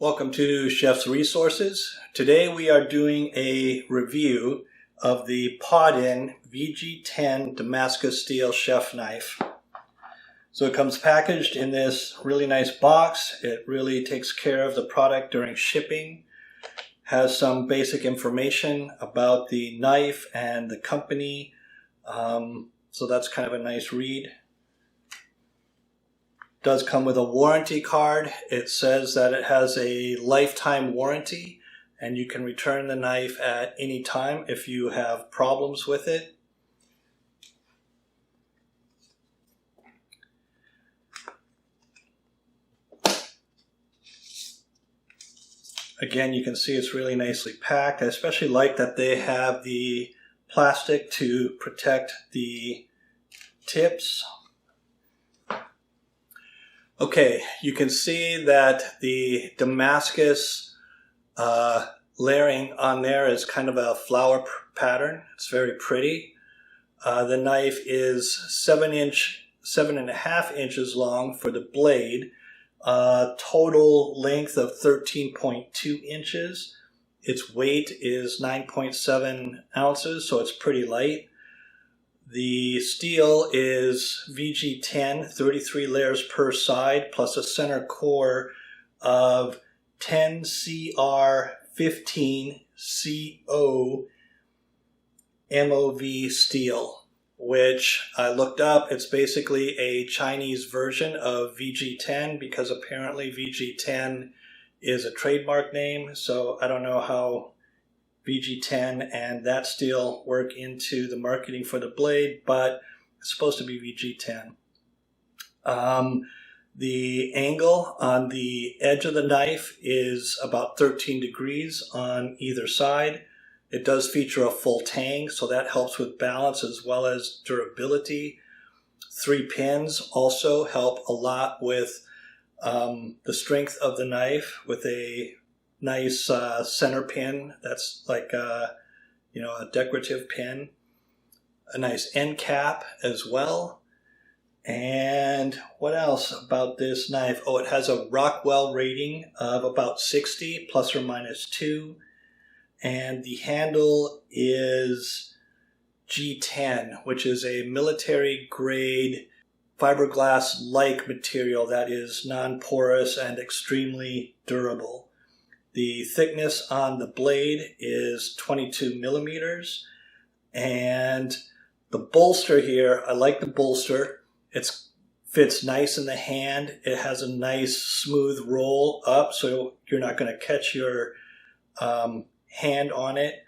Welcome to Chef's Resources. Today we are doing a review of the Paudin VG10 Damascus steel chef knife. So it comes packaged in this really nice box. It really takes care of the product during shipping. Has some basic information about the knife and the company. So that's kind of a nice read. Does come with a warranty card. It says that it has a lifetime warranty and you can return the knife at any time if you have problems with it. Again, you can see it's really nicely packed. I especially like that they have the plastic to protect the tips. Okay, you can see that the Damascus layering on there is kind of a flower pattern. It's very pretty. The knife is 7.5 inches long for the blade. Total length of 13.2 inches. Its weight is 9.7 ounces, so it's pretty light. The steel is VG10, 33 layers per side, plus a center core of 10CR15CO MOV steel, which I looked up. It's basically a Chinese version of VG10 because apparently VG10 is a trademark name, so I don't know how VG10 and that steel work into the marketing for the blade, but it's supposed to be VG10. The angle on the edge of the knife is about 13 degrees on either side. It does feature a full tang, so that helps with balance as well as durability. 3 pins also help a lot with the strength of the knife, with a nice center pin that's like a decorative pin. A nice end cap as well. And what else about this knife? Oh, it has a Rockwell rating of about 60 plus or minus 2. And the handle is G10, which is a military grade fiberglass-like material that is non-porous and extremely durable. The thickness on the blade is 22 millimeters, and the bolster here, I like the bolster. It fits nice in the hand. It has a nice smooth roll up, so you're not going to catch your hand on it.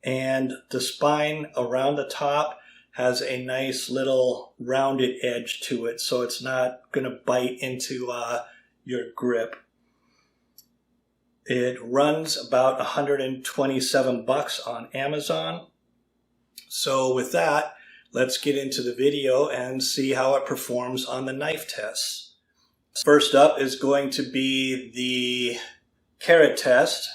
And the spine around the top has a nice little rounded edge to it, so it's not going to bite into your grip. It runs about 127 bucks on Amazon. So with that, let's get into the video and see how it performs on the knife tests. First up is going to be the carrot test.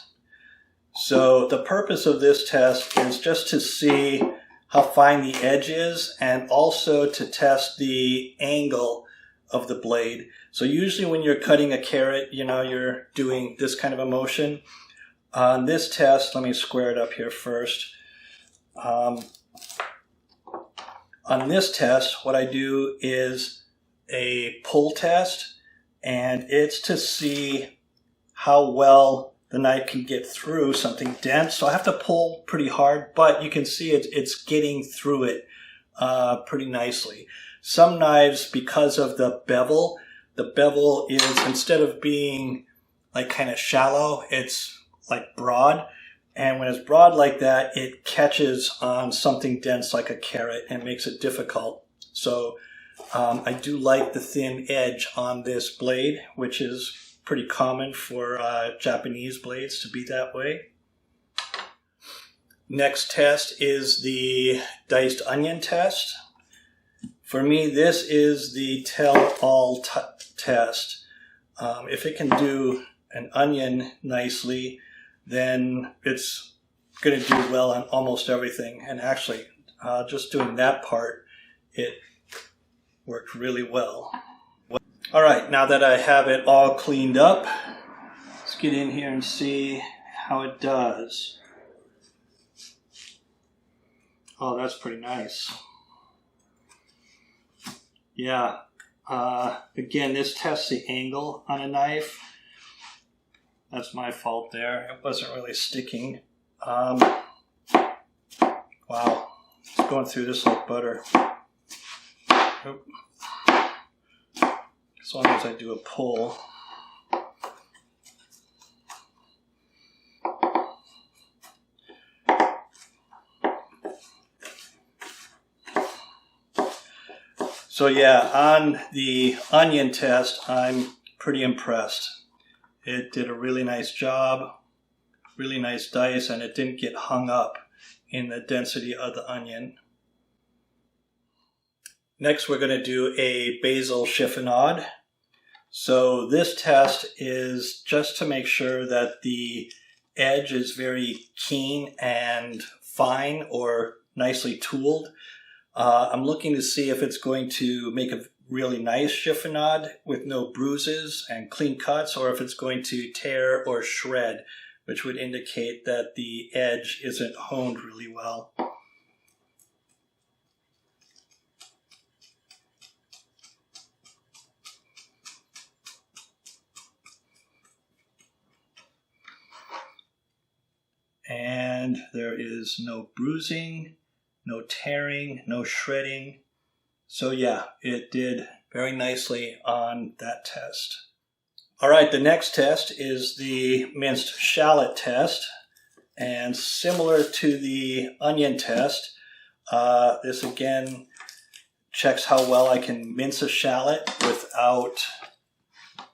So the purpose of this test is just to see how fine the edge is and also to test the angle of the blade. So usually when you're cutting a carrot, you're doing this kind of a motion. On this test, let me square it up here first. On this test, what I do is a pull test, and it's to see how well the knife can get through something dense. So I have to pull pretty hard, but you can see it's getting through it pretty nicely. Some knives, because of the bevel is, instead of being like kind of shallow, it's like broad. And when it's broad like that, it catches on something dense like a carrot and makes it difficult. So I do like the thin edge on this blade, which is pretty common for Japanese blades to be that way. Next test is the diced onion test. For me, this is the tell-all test. If it can do an onion nicely, then it's going to do well on almost everything. And actually, just doing that part, it worked really well. All right, now that I have it all cleaned up, let's get in here and see how it does. Oh, that's pretty nice. Yeah. Again, this tests the angle on a knife. That's my fault there. It wasn't really sticking. Wow. It's going through this like butter. Oop. As long as I do a pull. So yeah, on the onion test, I'm pretty impressed. It did a really nice job, really nice dice, and it didn't get hung up in the density of the onion. Next, we're going to do a basil chiffonade. So this test is just to make sure that the edge is very keen and fine or nicely tooled. I'm looking to see if it's going to make a really nice chiffonade with no bruises and clean cuts, or if it's going to tear or shred, which would indicate that the edge isn't honed really well. And there is no bruising, no tearing, no shredding. So yeah, it did very nicely on that test. All right, the next test is the minced shallot test. And similar to the onion test, this again checks how well I can mince a shallot without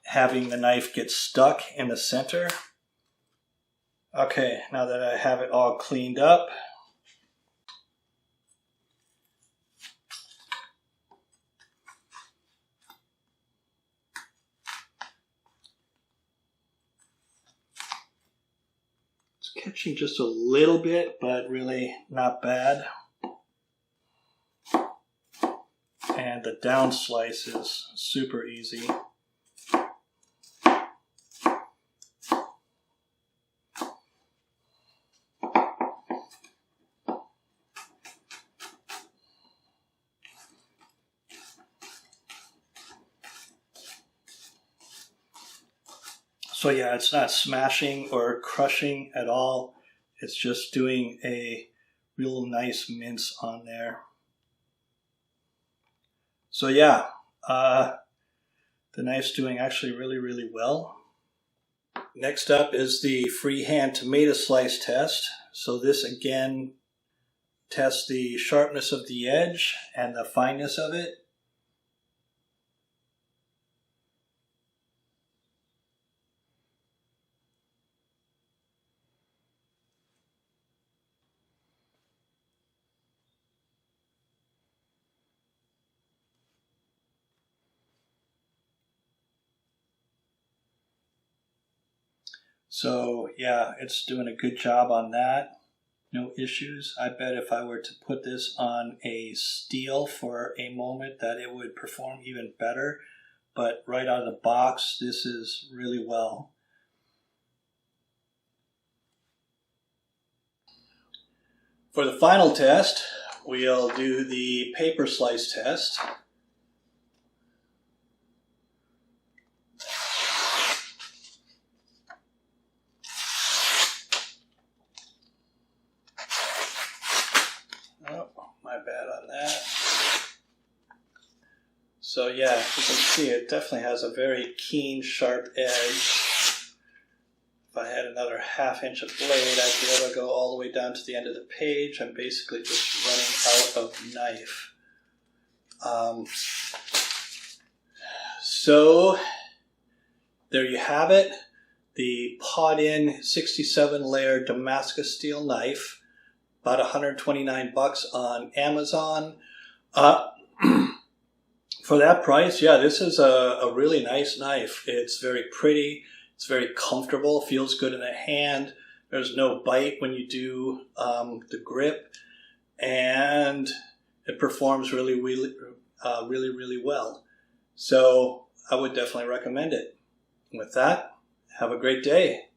having the knife get stuck in the center. Okay, now that I have it all cleaned up, it's catching just a little bit, but really not bad. And the down slice is super easy. So yeah, it's not smashing or crushing at all. It's just doing a real nice mince on there. So yeah, the knife's doing actually really, really well. Next up is the freehand tomato slice test. So this again tests the sharpness of the edge and the fineness of it. So yeah, it's doing a good job on that. No issues. I bet if I were to put this on a steel for a moment that it would perform even better. But right out of the box, this is really well. For the final test, we'll do the paper slice test. My bad on that. So yeah, you can see it definitely has a very keen, sharp edge. If I had another ½ inch of blade, I'd be able to go all the way down to the end of the page. I'm basically just running out of knife. So there you have it. The Paudin 67-layer Damascus steel knife. About 129 bucks on Amazon. For that price, yeah, this is a really nice knife. It's very pretty. It's very comfortable. Feels good in the hand. There's no bite when you do the grip, and it performs really well. So I would definitely recommend it. With that, have a great day.